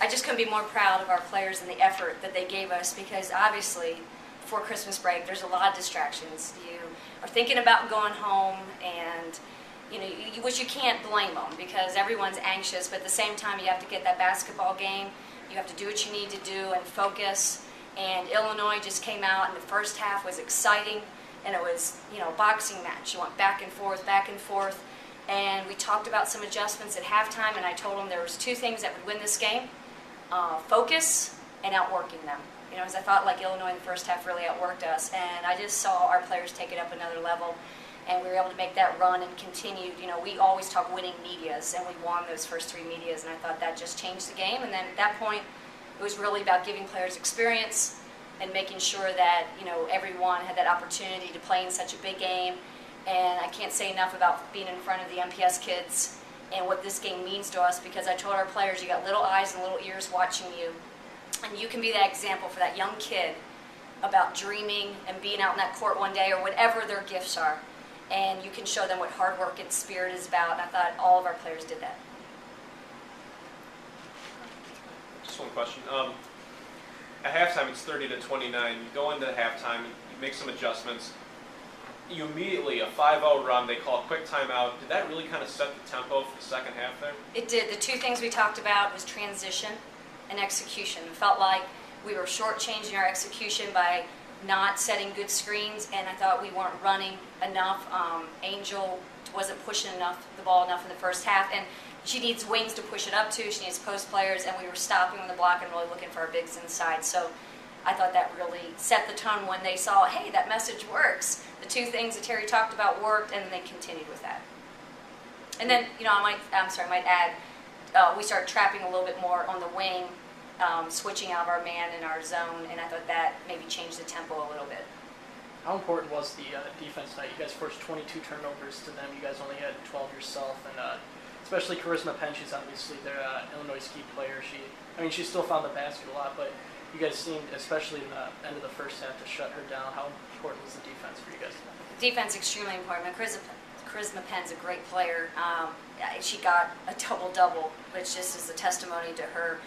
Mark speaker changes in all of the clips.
Speaker 1: I just couldn't be more proud of our players and the effort that they gave us, because obviously before Christmas break there's a lot of distractions. You are thinking about going home, and which you can't blame them because everyone's anxious, but at the same time you have to get that basketball game. You have to do what you need to do and focus. And Illinois just came out, and the first half was exciting, and it was, boxing match. You went back and forth, and we talked about some adjustments at halftime, and I told them there was two things that would win this game: focus and outworking them. As I thought like Illinois in the first half really outworked us, and I just saw our players take it up another level, and we were able to make that run and continued. We always talk winning medias, and we won those first three medias, and I thought that just changed the game. And then at that point, it was really about giving players experience and making sure that everyone had that opportunity to play in such a big game. And I can't say enough about being in front of the MPS kids and what this game means to us, because I told our players, you got little eyes and little ears watching you, and you can be that example for that young kid about dreaming and being out in that court one day or whatever their gifts are, and you can show them what hard work and spirit is about. And I thought all of our players did that.
Speaker 2: Just one question. At halftime, it's 30-29. You go into halftime, you make some adjustments. You immediately, a 5-0 run, they call a quick timeout. Did that really kind of set the tempo for the second half there?
Speaker 1: It did. The two things we talked about was transition and execution. It felt like we were shortchanging our execution by not setting good screens, and I thought we weren't running enough. Angel wasn't pushing the ball enough in the first half, and she needs wings to push it up to. She needs post players, and we were stopping on the block and really looking for our bigs inside. So I thought that really set the tone when they saw, hey, that message works. The two things that Terri talked about worked, and then they continued with that. And then, I might add, we started trapping a little bit more on the wing, switching out of our man in our zone, and I thought that maybe changed the tempo a little bit.
Speaker 3: How important was the defense tonight? You guys forced 22 turnovers to them. You guys only had 12 yourself, and especially Charisma Penn, she's obviously their Illinois ski player. She still found the basket a lot, but you guys seemed, especially in the end of the first half, to shut her down. How important was the defense for you guys tonight?
Speaker 1: Defense extremely important. Charisma Penn's a great player. She got a double-double, which just is a testimony to her.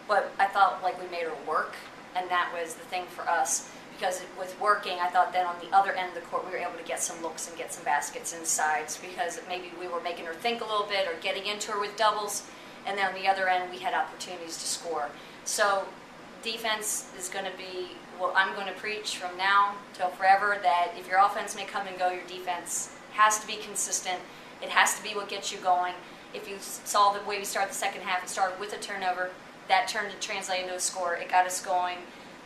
Speaker 1: But I felt like we made her work, and that was the thing for us. Because with working, I thought then on the other end of the court we were able to get some looks and get some baskets inside, because maybe we were making her think a little bit or getting into her with doubles, and then on the other end we had opportunities to score. So defense is going to be what I'm going to preach from now till forever, that if your offense may come and go, your defense has to be consistent. It has to be what gets you going. If you saw the way we started the second half, it started with a turnover. That turned to translate into a score. It got us going,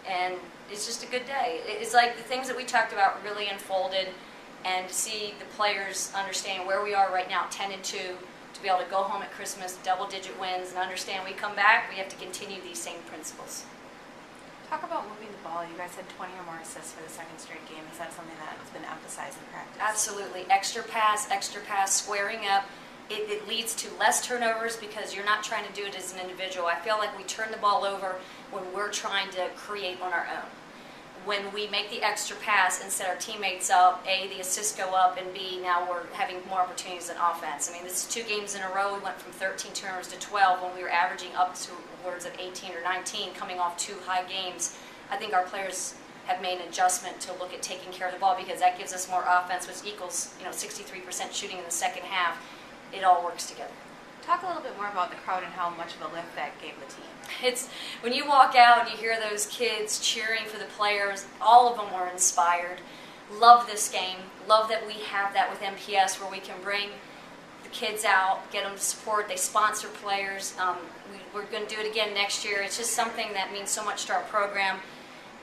Speaker 1: and it's just a good day. It's like the things that we talked about really unfolded, and to see the players understand where we are right now, 10-2, to be able to go home at Christmas, double-digit wins, and understand we come back, we have to continue these same principles.
Speaker 4: Talk about moving the ball. You guys had 20 or more assists for the second straight game. Is that something that has been emphasized in practice?
Speaker 1: Absolutely. Extra pass, squaring up. It leads to less turnovers because you're not trying to do it as an individual. I feel like we turn the ball over when we're trying to create on our own. When we make the extra pass and set our teammates up, A, the assists go up, and B, now we're having more opportunities in offense. This is 2 games in a row. We went from 13 turnovers to 12 when we were averaging up towards of 18 or 19, coming off 2 high games. I think our players have made an adjustment to look at taking care of the ball, because that gives us more offense, which equals 63% shooting in the second half. It all works together.
Speaker 4: Talk a little bit more about the crowd and how much of a lift that gave the team.
Speaker 1: It's when you walk out and you hear those kids cheering for the players, all of them were inspired. Love this game. Love that we have that with MPS, where we can bring the kids out, get them to support. They sponsor players. We're going to do it again next year. It's just something that means so much to our program,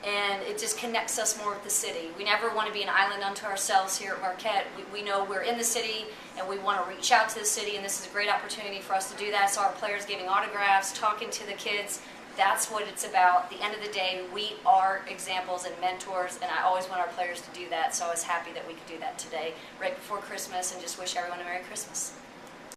Speaker 1: and it just connects us more with the city. We never want to be an island unto ourselves here at Marquette. We know we're in the city, and we want to reach out to the city, and this is a great opportunity for us to do that. So our players giving autographs, talking to the kids, that's what it's about. At the end of the day, we are examples and mentors, and I always want our players to do that. So I was happy that we could do that today, right before Christmas, and just wish everyone a Merry Christmas.